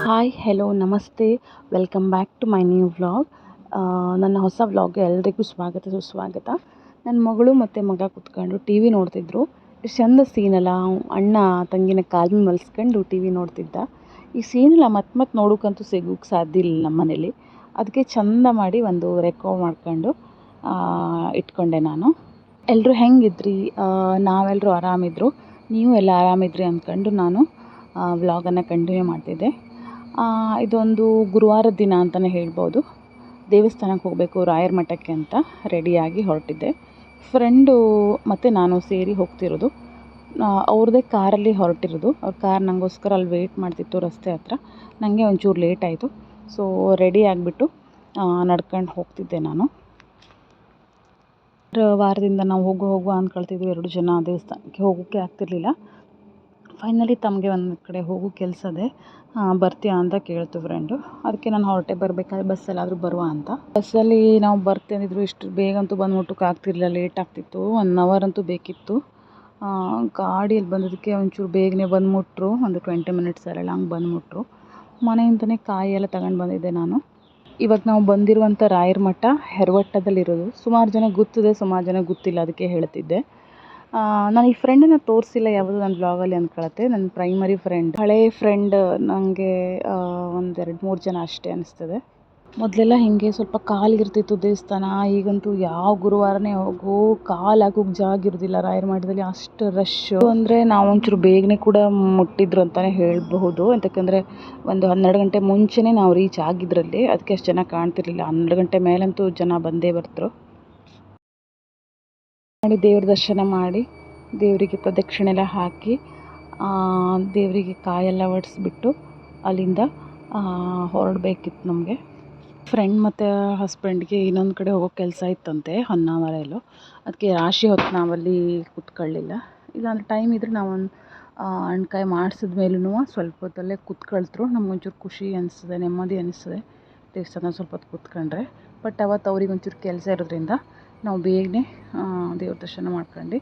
Hi hello namaste welcome back to my new vlog. ನನ್ನ ಹೊಸ ವ್ಲಾಗ್ಗೆ ಎಲ್ರಿಗೂ ಸ್ವಾಗತ ಸುಸ್ವಾಗತ. ನನ್ನ ಮಗಳು ಮತ್ತು ಮಗ ಕೂತ್ಕೊಂಡು ಟಿ ವಿ ನೋಡ್ತಿದ್ರು. ಚಂದ ಸೀನಲ್ಲ, ಅಣ್ಣ ತಂಗಿನ ಕಾಲ ಮೇಲೆ ಮಲ್ಸ್ಕೊಂಡು ಟಿ ವಿ ನೋಡ್ತಿದ್ದ. ಈ ಸೀನೆಲ್ಲ ಮತ್ತೆ ನೋಡೋಕ್ಕಂತೂ ಸಿಗೋಕ್ಕೆ ಸಾಧ್ಯ ಇಲ್ಲ ನಮ್ಮ ಮನೇಲಿ. ಅದಕ್ಕೆ ಚಂದ ಮಾಡಿ ಒಂದು ರೆಕಾರ್ಡ್ ಮಾಡ್ಕೊಂಡು ಇಟ್ಕೊಂಡೆ ನಾನು. ಎಲ್ಲರೂ ಹೆಂಗಿದ್ರಿ? ನಾವೆಲ್ಲರೂ ಆರಾಮಿದ್ರು, ನೀವು ಎಲ್ಲ ಆರಾಮಿದ್ರಿ ಅಂದ್ಕೊಂಡು ನಾನು ವ್ಲಾಗನ್ನು ಕಂಟಿನ್ಯೂ ಮಾಡ್ತಿದ್ದೆ. ಇದೊಂದು ಗುರುವಾರದ ದಿನ ಅಂತಲೇ ಹೇಳ್ಬೋದು. ದೇವಸ್ಥಾನಕ್ಕೆ ಹೋಗಬೇಕು ರಾಯರ ಮಠಕ್ಕೆ ಅಂತ ರೆಡಿಯಾಗಿ ಹೊರಟಿದ್ದೆ. ಫ್ರೆಂಡು ಮತ್ತು ನಾನು ಸೇರಿ ಹೋಗ್ತಿರೋದು. ಅವ್ರದ್ದೇ ಕಾರಲ್ಲಿ ಹೊರಟಿರೋದು. ಅವ್ರ ಕಾರ್ ನನಗೋಸ್ಕರ ಅಲ್ಲಿ ವೆಯ್ಟ್ ಮಾಡ್ತಿತ್ತು ರಸ್ತೆ ಹತ್ರ. ನನಗೆ ಒಂಚೂರು ಲೇಟ್ ಆಯಿತು. ಸೊ ರೆಡಿ ಆಗಿಬಿಟ್ಟು ನಡ್ಕೊಂಡು ಹೋಗ್ತಿದ್ದೆ ನಾನು. ವಾರದಿಂದ ನಾವು ಹೋಗುವ ಅಂದ್ಕೊಳ್ತಿದ್ವಿ 2 ಜನ. ದೇವಸ್ಥಾನಕ್ಕೆ ಹೋಗೋಕ್ಕೆ ಆಗ್ತಿರ್ಲಿಲ್ಲ. ಫೈನಲಿ ತಮಗೆ ಒಂದು ಕಡೆ ಹೋಗೋ ಕೆಲಸದೆ ಬರ್ತೀಯಾ ಅಂತ ಕೇಳ್ತು ಫ್ರೆಂಡು. ಅದಕ್ಕೆ ನಾನು ಹೊರಟೆ. ಬರಬೇಕಾದ್ರೆ ಬಸ್ಸಲ್ಲಾದರೂ ಬರುವ ಅಂತ. ಬಸ್ಸಲ್ಲಿ ನಾವು ಬರ್ತಿದ್ದರು. ಇಷ್ಟು ಬೇಗಂತೂ ಬಂದು ಮುಟ್ಟೋಕೆ ಆಗ್ತಿರ್ಲಿಲ್ಲ, ಲೇಟ್ ಆಗ್ತಿತ್ತು. 1 ಅವರ್ ಅಂತೂ ಬೇಕಿತ್ತು. ಗಾಡಿಯಲ್ಲಿ ಬಂದೋದಕ್ಕೆ ಒಂಚೂರು ಬೇಗನೆ ಬಂದುಬಿಟ್ರು. ಒಂದು 20 ಮಿನಿಟ್ಸಲ್ಲ ಹಂಗೆ ಬಂದುಬಿಟ್ರು. ಮನೆಯಿಂದನೇ ಕಾಯಿ ಎಲ್ಲ ತಗೊಂಡು ಬಂದಿದ್ದೆ ನಾನು. ಇವಾಗ ನಾವು ಬಂದಿರುವಂಥ ರಾಯರ ಮಠ ಹೆರವಟ್ಟದಲ್ಲಿರೋದು. ಸುಮಾರು ಜನ ಗೊತ್ತಿದೆ, ಸುಮಾರು ಜನ ಗೊತ್ತಿಲ್ಲ, ಅದಕ್ಕೆ ಹೇಳ್ತಿದ್ದೆ. ನಾನು ಈ ಫ್ರೆಂಡನ್ನು ತೋರಿಸಿಲ್ಲ ಯಾವುದು ನನ್ನ ಬ್ಲಾಗಲ್ಲಿ ಅಂದ್ಕೊಳತ್ತೆ. ನನ್ನ ಪ್ರೈಮರಿ ಫ್ರೆಂಡ್, ಹಳೆಯ ಫ್ರೆಂಡ್. ನನಗೆ 1-2-3 ಜನ ಅಷ್ಟೇ ಅನಿಸ್ತದೆ. ಮೊದಲೆಲ್ಲ ಹೀಗೆ ಸ್ವಲ್ಪ ಕಾಲಿಗಿರ್ತಿತ್ತು ದೇವಸ್ಥಾನ. ಈಗಂತೂ ಯಾವ ಗುರುವಾರನೇ ಹೋಗೋ ಕಾಲು ಹಾಕೋಕ್ಕೆ ಜಾಗ ಇರೋದಿಲ್ಲ ರಾಯರ ಮಠದಲ್ಲಿ. ಅಷ್ಟು ರಶ್ಶು ಅಂದರೆ ನಾವು ಒಂಚೂರು ಬೇಗನೆ ಕೂಡ ಮುಟ್ಟಿದ್ರು ಅಂತಲೇ ಹೇಳಬಹುದು. ಯಾಕಂದರೆ ಒಂದು 12 ಗಂಟೆ ಮುಂಚೆನೇ ನಾವು ರೀಚ್ ಆಗಿದ್ರಲ್ಲಿ. ಅದಕ್ಕೆ ಅಷ್ಟು ಜನ ಕಾಣ್ತಿರ್ಲಿಲ್ಲ. 12 ಗಂಟೆ ಮೇಲಂತೂ ಜನ ಬಂದೇ ಬರ್ತರು. ದೇವ್ರ ದರ್ಶನ ಮಾಡಿ ದೇವರಿಗೆ ಪ್ರದಕ್ಷಿಣೆ ಎಲ್ಲ ಹಾಕಿ ದೇವರಿಗೆ ಕಾಯೆಲ್ಲ ಒಡಿಸ್ಬಿಟ್ಟು ಅಲ್ಲಿಂದ ಹೊರಡಬೇಕಿತ್ತು ನಮಗೆ. ಫ್ರೆಂಡ್ ಮತ್ತು ಹಸ್ಬೆಂಡ್ಗೆ ಇನ್ನೊಂದು ಕಡೆ ಹೋಗೋ ಕೆಲಸ ಇತ್ತಂತೆ ಹೊನ್ನಾವರಲ್ಲೂ. ಅದಕ್ಕೆ ರಾಶಿ ಹೊತ್ತು ನಾವಲ್ಲಿ ಕೂತ್ಕೊಳ್ಳಿಲ್ಲ. ಇಲ್ಲಾಂದ್ರೆ ಟೈಮ್ ಇದ್ದರೆ ನಾವೊಂದು ಹಣ್ಕಾಯಿ ಮಾಡಿಸಿದ ಮೇಲೂ ಸ್ವಲ್ಪ ಹೊತ್ತಲ್ಲೇ ಕೂತ್ಕೊಳ್ತರು. ನಮಗೊಂಚೂರು ಖುಷಿ ಅನಿಸ್ತದೆ, ನೆಮ್ಮದಿ ಅನಿಸ್ತದೆ ದೇವಸ್ಥಾನ ಸ್ವಲ್ಪ ಹೊತ್ತು ಕೂತ್ಕೊಂಡ್ರೆ. ಬಟ್ ಅವತ್ತು ಅವ್ರಿಗೆ ಒಂಚೂರು ಕೆಲಸ ಇರೋದ್ರಿಂದ ನಾವು ಬೇಗನೆ ದೇವ್ರ ದರ್ಶನ ಮಾಡ್ಕೊಂಡು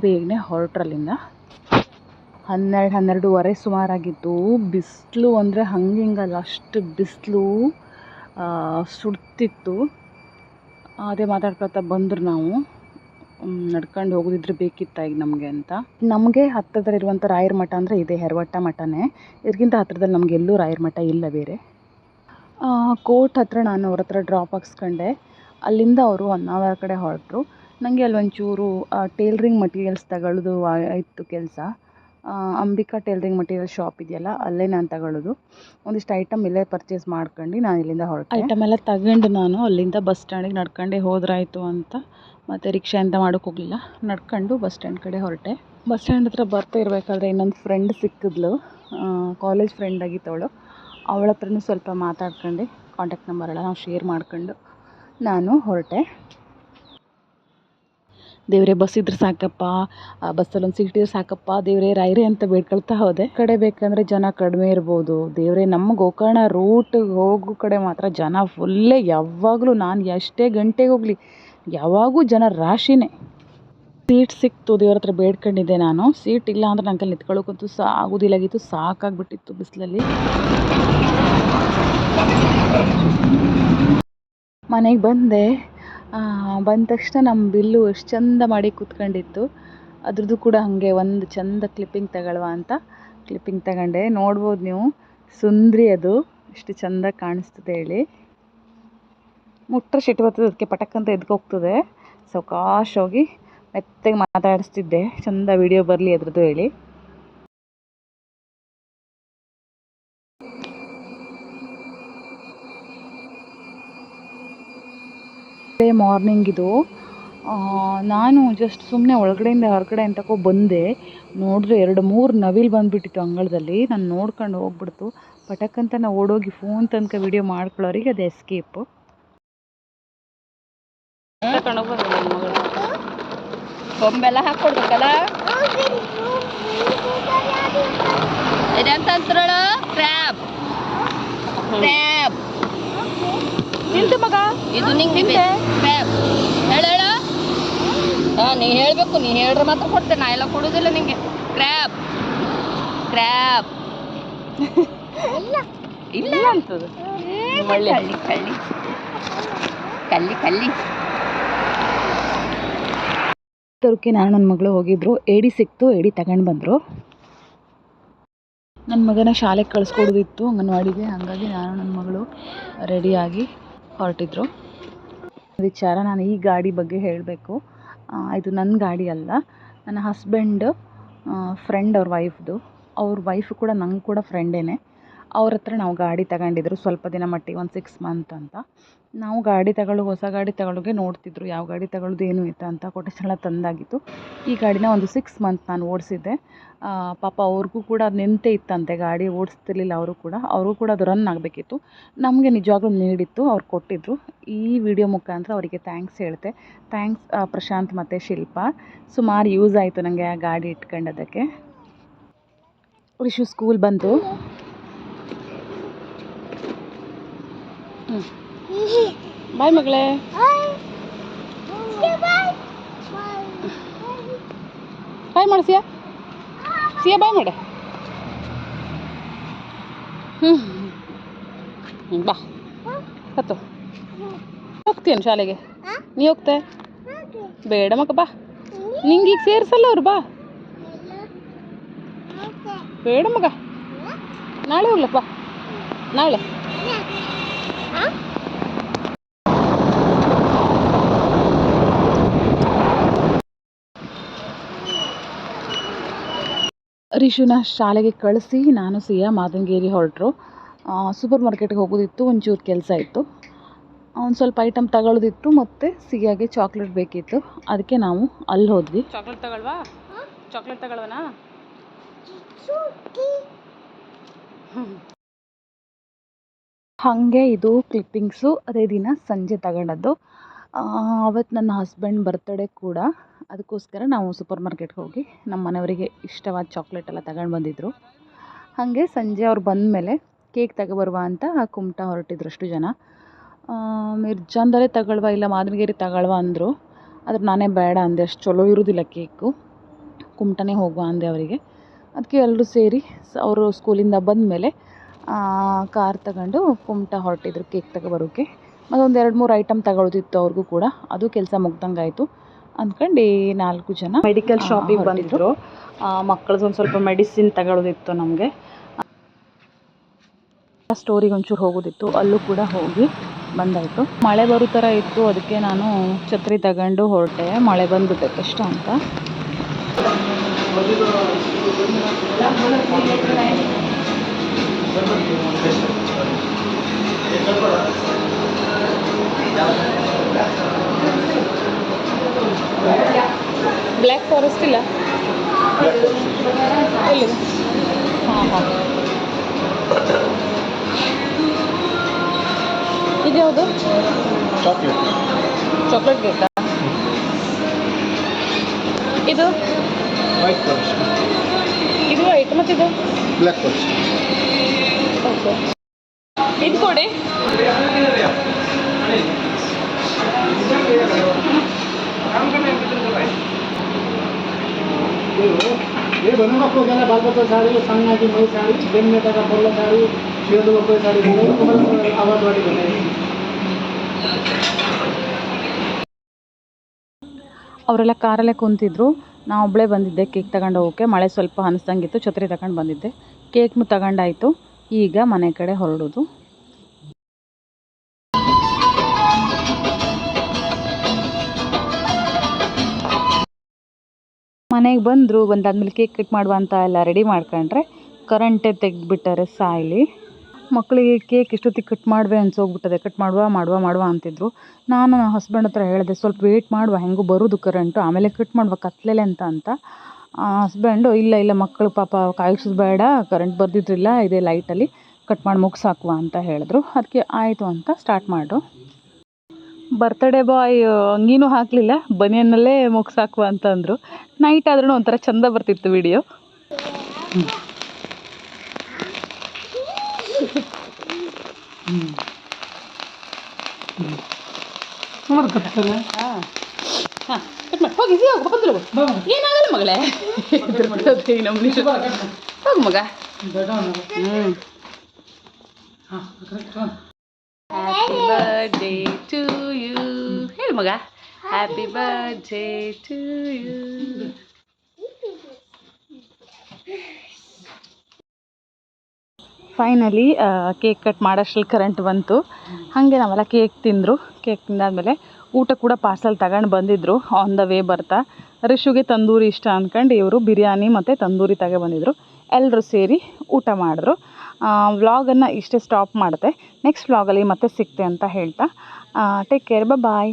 ಬೇಗನೆ ಹೊರಟ್ರಲ್ಲಿಂದ. 12-12:30 ಸುಮಾರಾಗಿತ್ತು. ಬಿಸಿಲು ಅಂದರೆ ಹಂಗಲ್ಲ, ಅಷ್ಟು ಬಿಸಿಲು ಸುಡ್ತಿತ್ತು. ಅದೇ ಮಾತಾಡ್ಕೊಳ್ತಾ ಬಂದರು ನಾವು. ನಡ್ಕೊಂಡು ಹೋಗೋದಿದ್ರೆ ಬೇಕಿತ್ತ ಈಗ ನಮಗೆ ಅಂತ. ನಮಗೆ ಹತ್ತಿರದಲ್ಲಿರುವಂಥ ರಾಯರ ಮಠ ಅಂದರೆ ಇದೆ, ಹೆರವಟ್ಟ ಮಠನೇ. ಇದಕ್ಕಿಂತ ಹತ್ತಿರದಲ್ಲಿ ನಮಗೆಲ್ಲೂ ರಾಯರ ಮಠ ಇಲ್ಲ ಬೇರೆ. ಕೋರ್ಟ್ ಹತ್ರ ನಾನು ಅವ್ರ ಹತ್ರ ಡ್ರಾಪ್ ಹಾಕ್ಸ್ಕೊಂಡೆ. ಅಲ್ಲಿಂದ ಅವರು ಹೊನ್ನಾವರ ಕಡೆ ಹೊರಟರು. ನನಗೆ ಅಲ್ಲಿ ಒಂಚೂರು ಟೇಲ್ರಿಂಗ್ ಮಟೀರಿಯಲ್ಸ್ ತಗೊಳ್ಳೋದು ಇತ್ತು ಕೆಲಸ. ಅಂಬಿಕಾ ಟೇಲ್ರಿಂಗ್ ಮಟೀರಿಯಲ್ ಶಾಪ್ ಇದೆಯಲ್ಲ, ಅಲ್ಲೇ ನಾನು ತಗೊಳ್ಳೋದು. ಒಂದಿಷ್ಟು ಐಟಮ್ ಇಲ್ಲೇ ಪರ್ಚೇಸ್ ಮಾಡ್ಕೊಂಡು ನಾನು ಇಲ್ಲಿಂದ ಹೊರಟೆ. ಐಟಮ್ ಎಲ್ಲ ತಗೊಂಡು ನಾನು ಅಲ್ಲಿಂದ ಬಸ್ ಸ್ಟ್ಯಾಂಡಿಗೆ ನಡ್ಕೊಂಡೇ ಹೋದ್ರಾಯ್ತು ಅಂತ ಮತ್ತು ರಿಕ್ಷಾ ಅಂತ ಮಾಡೋಕ್ಕೆ ಹೋಗಲಿಲ್ಲ. ನಡ್ಕೊಂಡು ಬಸ್ ಸ್ಟ್ಯಾಂಡ್ ಕಡೆ ಹೊರಟೆ. ಬಸ್ ಸ್ಟ್ಯಾಂಡ್ ಹತ್ರ ಬರ್ತಾ ಇರಬೇಕಾದ್ರೆ ಇನ್ನೊಂದು ಫ್ರೆಂಡ್ ಸಿಕ್ಕಿದ್ಲು. ಕಾಲೇಜ್ ಫ್ರೆಂಡ್ ಆಗಿತ್ತವಳು. ಅವಳ ಹತ್ರನೂ ಸ್ವಲ್ಪ ಮಾತಾಡ್ಕೊಂಡು ಕಾಂಟ್ಯಾಕ್ಟ್ ನಂಬರ್ ಎಲ್ಲ ನಾವು ಶೇರ್ ಮಾಡ್ಕೊಂಡು ನಾನು ಹೊರಟೆ. ದೇವರೇ ಬಸ್ ಇದ್ರೆ ಸಾಕಪ್ಪ, ಬಸ್ಸಲ್ಲೊಂದು ಸೀಟ್ ಇದ್ರೆ ಸಾಕಪ್ಪ ದೇವರೇ ರಾಯರೇ ಅಂತ ಬೇಡ್ಕೊಳ್ತಾ ಹೋದೆ. ಕಡೆ ಬೇಕಂದರೆ ಜನ ಕಡಿಮೆ ಇರ್ಬೋದು. ದೇವರೇ ನಮ್ಮ ಗೋಕರ್ಣ ರೂಟ್ ಹೋಗೋ ಕಡೆ ಮಾತ್ರ ಜನ ಫುಲ್ಲೇ. ಯಾವಾಗಲೂ ನಾನು ಎಷ್ಟೇ ಗಂಟೆಗೆ ಹೋಗಲಿ ಯಾವಾಗೂ ಜನ ರಾಶಿನೇ. ಸೀಟ್ ಸಿಕ್ತು, ದೇವ್ರ ಹತ್ರ ಬೇಡ್ಕೊಂಡಿದ್ದೆ ನಾನು. ಸೀಟ್ ಇಲ್ಲ ಅಂದರೆ ನನಗೆ ನಿಂತ್ಕೊಳ್ಳೋಕ್ಕಂತೂ ಆಗೋದಿಲ್ಲಾಗಿತ್ತು, ಸಾಕಾಗ್ಬಿಟ್ಟಿತ್ತು ಬಿಸಿಲಲ್ಲಿ. ಮನೆಗೆ ಬಂದ ತಕ್ಷಣ ನಮ್ಮ ಬಿಲ್ಲು ಎಷ್ಟು ಚಂದ ಮಾಡಿ ಕೂತ್ಕೊಂಡಿತ್ತು. ಅದ್ರದ್ದು ಕೂಡ ಹಾಗೆ ಒಂದು ಚಂದ ಕ್ಲಿಪ್ಪಿಂಗ್ ತಗೊಳ್ಳುವ ಅಂತ ಕ್ಲಿಪ್ಪಿಂಗ್ ತಗೊಂಡೆ. ನೋಡ್ಬೋದು ನೀವು, ಸುಂದ್ರಿ ಅದು ಎಷ್ಟು ಚಂದ ಕಾಣಿಸ್ತದೆ ಹೇಳಿ. ಮುಟ್ರೆ ಸಿಟ್ಟು ಬರ್ತದೆ, ಅದಕ್ಕೆ ಪಟಕ್ಕಂತ ಎದ್ಕೋಗ್ತದೆ. ಸಾವಕಾಶ ಹೋಗಿ ಮೆತ್ತಗೆ ಮಾತಾಡಿಸ್ತಿದ್ದೆ, ಚಂದ ವಿಡಿಯೋ ಬರಲಿ ಅದ್ರದ್ದು ಹೇಳಿ. ಮಾರ್ನಿಂಗ್ ಇದು. ನಾನು ಜಸ್ಟ್ ಸುಮ್ಮನೆ ಒಳಗಡೆಯಿಂದ ಹೊರಗಡೆ ಅಂತಕೋ ಬಂದೆ. ನೋಡಿದ್ರೆ 2-3 ನವಿಲು ಬಂದುಬಿಟ್ಟಿತ್ತು ಅಂಗಳದಲ್ಲಿ. ನಾನು ನೋಡ್ಕೊಂಡು ಹೋಗ್ಬಿಡ್ತು. ಪಟಕ್ಕಂತ ನಾವು ಓಡೋಗಿ ಫೋನ್ ತನಕ ವಿಡಿಯೋ ಮಾಡ್ಕೊಳ್ಳೋರಿಗೆ ಅದು ಎಸ್ಕೇಪು. ಗೊಂಬೆಲ್ಲ ಹಾಕ್ಕೊಡ್ಬೇಕಲ್ಲ. ಇದಂತಂತ್ರಳ ಕ್ರ್ಯಾಬ್ ಕ್ರ್ಯಾಬ್ ನಿಂತು ಮಗ, ಇದು ನಿಂಗೆ ಕ್ರ್ಯಾಬ್. ಹೇಳ ನೀ ಹೇಳಬೇಕು, ನೀ ಹೇಳ್ರೆ ಮಾತ್ರ ಕೊಡ್ತೇನೆ, ನಾ ಎಲ್ಲ ಕೊಡೋದಿಲ್ಲ ನಿಂಗೆ. ಕ್ರ್ಯಾಬ್ ಕ್ರ್ಯಾಬ್ ಇಲ್ಲ ಅಂತದು ಕಳ್ಳಿ ಕಳ್ಳಿ ಕಳ್ಳಿ ಕಳ್ಳಿ ತರಕ್ಕೆ ನಾನು ನನ್ನ ಮಗಳು ಹೋಗಿದ್ರು. ಏಡಿ ಸಿಕ್ತು, ಏಡಿ ತಗೊಂಡು ಬಂದರು. ನನ್ನ ಮಗನ ಶಾಲೆಗೆ ಕಳಿಸ್ಕೊಡೋದಿತ್ತು ಅಂಗನವಾಡಿಗೆ, ಹಾಗಾಗಿ ನಾನು ನನ್ನ ಮಗಳು ರೆಡಿಯಾಗಿ ಹೊರಟಿದ್ರು. ವಿಚಾರ ನಾನು ಈ ಗಾಡಿ ಬಗ್ಗೆ ಹೇಳಬೇಕು. ಇದು ನನ್ನ ಗಾಡಿ ಅಲ್ಲ, ನನ್ನ ಹಸ್ಬೆಂಡ್ ಫ್ರೆಂಡ್ ಅವ್ರ ವೈಫ್ದು. ಅವ್ರ ವೈಫು ಕೂಡ ನಂಗೆ ಕೂಡ ಫ್ರೆಂಡೇನೆ. ಅವ್ರ ಹತ್ರ ನಾವು ಗಾಡಿ ತಗೊಂಡಿದ್ರು ಸ್ವಲ್ಪ ದಿನ ಮಟ್ಟಿಗೆ, ಒಂದು 6 ಮಂತ್ ಅಂತ. ನಾವು ಗಾಡಿ ಹೊಸ ಗಾಡಿ ತಗೊಳ್ಳೋಗೆ ನೋಡ್ತಿದ್ರು, ಯಾವ ಗಾಡಿ ತಗೊಳ್ಳೋದು ಏನು ಇತ್ತ ಅಂತ. ಕೊಟೇಶನ್ ತಂದಾಗಿತ್ತು. ಈ ಗಾಡಿನ ಒಂದು 6 ಮಂತ್ ನಾನು ಓಡಿಸಿದ್ದೆ. ಪಾಪ ಅವ್ರಿಗೂ ಕೂಡ ಅದು ನಿಂತೇ ಇತ್ತಂತೆ, ಗಾಡಿ ಓಡಿಸ್ತಿರ್ಲಿಲ್ಲ ಅವರು ಕೂಡ ಅದು ರನ್ ಆಗಬೇಕಿತ್ತು. ನಮಗೆ ನಿಜವಾಗ್ಲೂ ನೀಡಿತ್ತು, ಅವ್ರು ಕೊಟ್ಟಿದ್ರು. ಈ ವಿಡಿಯೋ ಮುಖಾಂತರ ಅವರಿಗೆ ಥ್ಯಾಂಕ್ಸ್ ಹೇಳ್ತೆ. ಥ್ಯಾಂಕ್ಸ್ ಪ್ರಶಾಂತ್ ಮತ್ತು ಶಿಲ್ಪ. ಸುಮಾರು ಯೂಸ್ ಆಯಿತು ನನಗೆ ಆ ಗಾಡಿ ಇಟ್ಕೊಂಡೋದಕ್ಕೆ. ರಿಷು ಸ್ಕೂಲ್ ಬಂತು. ಬಾಯ್ ಮಗಳೇ. ಬಾಯ್ ಮಾಡು ಸಿಯಾ ಬಾಯ್ ಮಾಡೆ. ಬಾ ಹತ್ತು. ಹೋಗ್ತೀಯನು ಶಾಲೆಗೆ? ನೀ ಹೋಗ್ತೆ? ಬೇಡ ಮಗ ಬಾ, ನಿಂಗೆ ಈಗ ಸೇರಿಸಲ್ಲ ಅವ್ರು. ಬಾ ಬೇಡ ಮಗ, ನಾಳೆ ಹೋಗ್ಲಪ್ಪ, ನಾಳೆ. ರಿಷುನ ಶಾಲೆಗೆ ಕಳಿಸಿ ನಾನು ಸಿಯಾ ಮಾದನಗೇರಿ ಹೊರಟರು. ಸೂಪರ್ ಮಾರ್ಕೆಟ್ಗೆ ಹೋಗೋದಿತ್ತು, ಒಂಚೂರು ಕೆಲಸ ಇತ್ತು, ಒಂದು ಸ್ವಲ್ಪ ಐಟಮ್ ತಗೊಳ್ಳೋದಿತ್ತು, ಮತ್ತು ಸಿಯಾಗೆ ಚಾಕ್ಲೇಟ್ ಬೇಕಿತ್ತು. ಅದಕ್ಕೆ ನಾವು ಅಲ್ಲಿ ಹೋದ್ವಿ. ಚಾಕ್ಲೇಟ್ ತಗೊಳ್ವನಾ? ಹಾಗೆ ಇದು ಕ್ಲಿಪ್ಪಿಂಗ್ಸು ಅದೇ ದಿನ ಸಂಜೆ ತಗೊಂಡದ್ದು. ಅವತ್ತು ನನ್ನ ಹಸ್ಬೆಂಡ್ ಬರ್ತ್ಡೇ ಕೂಡ, ಅದಕ್ಕೋಸ್ಕರ ನಾವು ಸೂಪರ್ ಮಾರ್ಕೆಟ್ಗೆ ಹೋಗಿ ನಮ್ಮ ಮನೆಯವರಿಗೆ ಇಷ್ಟವಾದ ಚಾಕ್ಲೇಟ್ ಎಲ್ಲ ತಗೊಂಡು ಬಂದಿದ್ದರು. ಹಾಗೆ ಸಂಜೆ ಅವ್ರು ಬಂದಮೇಲೆ ಕೇಕ್ ತಗೊಬರುವ ಅಂತ ಕುಮಟಾ ಹೊರಟಿದ್ರು ಅಷ್ಟು ಜನ. ಮಿರ್ಜಾಂದಲ್ಲೇ ತಗೊಳ್ವಾ ಇಲ್ಲ ಮಾದನಗೇರಿ ತಗೊಳ್ವಾ ಅಂದರು. ಆದರೆ ನಾನೇ ಬೇಡ ಅಂದೆ, ಅಷ್ಟು ಚಲೋ ಇರೋದಿಲ್ಲ ಕೇಕು, ಕುಮಟಾನೇ ಹೋಗುವ ಅಂದೆ ಅವರಿಗೆ. ಅದಕ್ಕೆ ಎಲ್ಲರೂ ಸೇರಿ ಅವರು ಸ್ಕೂಲಿಂದ ಬಂದಮೇಲೆ ಕಾರ್ ತಗೊಂಡು ಕುಮಟಾ ಹೊರಟಿದ್ರು ಕೇಕ್ ತಗೊಬರೋಕ್ಕೆ. ಮತ್ತೊಂದು 2-3 ಐಟಮ್ ತಗೊಳ್ಳೋದಿತ್ತು ಅವ್ರಿಗೂ ಕೂಡ, ಅದು ಕೆಲಸ ಮುಗ್ದಂಗೆ ಆಯಿತು ಅಂದ್ಕೊಂಡು 4 ಜನ ಮೆಡಿಕಲ್ ಶಾಪಿಗೆ ಬಂದಿದ್ರು. ಮಕ್ಕಳದ್ದು ಒಂದು ಸ್ವಲ್ಪ ಮೆಡಿಸಿನ್ ತಗೊಳ್ಳೋದಿತ್ತು ನಮಗೆ. ಸ್ಟೋರಿಗೆ ಒಂಚೂರು ಹೋಗೋದಿತ್ತು, ಅಲ್ಲೂ ಕೂಡ ಹೋಗಿ ಬಂದಾಯಿತು. ಮಳೆ ಬರೋ ಥರ ಇತ್ತು, ಅದಕ್ಕೆ ನಾನು ಛತ್ರಿ ತಗೊಂಡು ಹೊರಟೆ. ಮಳೆ ಬಂದುಬಿಟ್ಟೆ ಕಷ್ಟ ಅಂತ. ಬ್ಲ್ಯಾಕ್ ಫಾರೆಸ್ಟ್ ಇಲ್ಲ ಎಲ್ಲಿದೆ? ಹಾಂ ಇದು ಯಾವುದು? ಚಾಕ್ಲೇಟ್ ಕೇಕಾ ಇದು? White forest. ಇದು ವೈಟ್, ಮತ್ತು ಇದು ಬ್ಲ್ಯಾಕ್ ಫಾರೆಸ್ಟ್. ಓಕೆ, ಇದು ಕೊಡಿ. ये बनू मಕ್ಕಳು ಜನ ಬಾಲ್ಬತ್ತ ಸಾಡಿ ಸಣ್ಣಾಗಿ ಮೈ ಸಾಡಿ ಬೆನ್ನೆ ತಗ ಬಲ್ಲ ಸಾಡಿ ಶಿವದು ಮಕ್ಕಳು ಸಾಡಿ ಆವಾಜ್ ಮಾಡಿ ಬಂದೆ. ಅವರೆಲ್ಲ ಕಾರಲ್ಲೇ ಕುಂತಿದ್ರು. ನಾನು ಒಬ್ಬಳೇ ಬಂದಿದ್ದೆ ಕೇಕ್ ತಗೊಂಡು ಹೋಗೋಕ್ಕೆ. ಮಳೆ ಸ್ವಲ್ಪ ಅನಿಸ್ದಂಗಿತ್ತು, ಛತ್ರಿ ತಗೊಂಡು ಬಂದಿದ್ದೆ. ಕೇಕ್ನು ತಗೊಂಡಾಯಿತು. ಈಗ ಮನೆ ಕಡೆ ಹೊರಡೋದು. ಮನೆಗೆ ಬಂದಾದ್ಮೇಲೆ ಕೇಕ್ ಕಟ್ ಮಾಡುವ ಅಂತ ಎಲ್ಲ ರೆಡಿ ಮಾಡ್ಕೊಂಡ್ರೆ ಕರೆಂಟೇ ತೆಗೆದುಬಿಟ್ಟಾರೆ ಸಾಯಲಿ. ಮಕ್ಕಳಿಗೆ ಕೇಕ್ ಇಷ್ಟೊತ್ತಿಗೆ ಕಟ್ ಮಾಡುವೆ ಅನ್ಸೋಗ್ಬಿಟ್ಟದೆ. ಕಟ್ ಮಾಡುವ ಅಂತಿದ್ರು. ನಾನು ನನ್ನ ಹಸ್ಬೆಂಡ್ ಹತ್ರ ಹೇಳಿದೆ, ಸ್ವಲ್ಪ ವೇಟ್ ಮಾಡುವ, ಹೆಂಗೂ ಬರೋದು ಕರೆಂಟು, ಆಮೇಲೆ ಕಟ್ ಮಾಡುವ ಕತ್ಲೆಲೆ ಅಂತ. ಹಸ್ಬೆಂಡು ಇಲ್ಲ ಮಕ್ಕಳು ಪಾಪ ಕಾಯಿಸೋದು ಬೇಡ, ಕರೆಂಟ್ ಬರ್ದಿದ್ರಿಲ್ಲ, ಇದೇ ಲೈಟಲ್ಲಿ ಕಟ್ ಮಾಡಿ ಮುಗಿಸಾಕುವ ಅಂತ ಹೇಳಿದ್ರು. ಅದಕ್ಕೆ ಆಯಿತು ಅಂತ ಸ್ಟಾರ್ಟ್ ಮಾಡು. ಬರ್ತ್ಡೇ ಬಾಯ್ ಅಂಗಿನೂ ಹಾಕಲಿಲ್ಲ, ಬನಿಯನ್ನಲ್ಲೇ ಮುಗಿಸಾಕುವ ಅಂತಂದರು. ನೈಟ್ ಆದ್ರೂ ಒಂಥರ ಚೆಂದ ಬರ್ತಿತ್ತು ವಿಡಿಯೋ. ಏನಾಗಲ್ಲ ಮಗಳೇ, ಹೋಗು ಮಗ. ಹಾಂ ಕರೆಕ್ಟ್ ಹಾಂ ಹ್ಯಾಪಿ ಬರ್ಡೇ ಟು ಯು ಹೇಳಿ ಮಗ happy birthday to you. Finally cake cut ಮಾಡೋಷ್ಟ್ರಲ್ಲಿ ಕರೆಂಟ್ ಬಂತು. ಹಾಗೆ ನಾವೆಲ್ಲ ಕೇಕ್ ತಿಂದರು. ಕೇಕ್ ತಿಂದಾದ್ಮೇಲೆ ಊಟ ಕೂಡ ಪಾರ್ಸಲ್ ತಗೊಂಡು ಬಂದಿದ್ದರು ಆನ್ ದ ವೇ ಬರ್ತಾ. ರಿಷುಗೆ ತಂದೂರಿ ಇಷ್ಟ ಅಂದ್ಕೊಂಡು ಇವರು ಬಿರಿಯಾನಿ ಮತ್ತು ತಂದೂರಿ ತಗೊಬಂದಿದ್ರು. ಎಲ್ಲರೂ ಸೇರಿ ಊಟ ಮಾಡಿದ್ರು. ವ್ಲಾಗನ್ನು ಇಷ್ಟೇ ಸ್ಟಾಪ್ ಮಾಡಿದೆ. ನೆಕ್ಸ್ಟ್ ವ್ಲಾಗಲ್ಲಿ ಮತ್ತೆ ಸಿಗ್ತೆ ಅಂತ ಹೇಳ್ತಾ ಟೇಕ್ ಕೇರ್, ಬಾಯ್.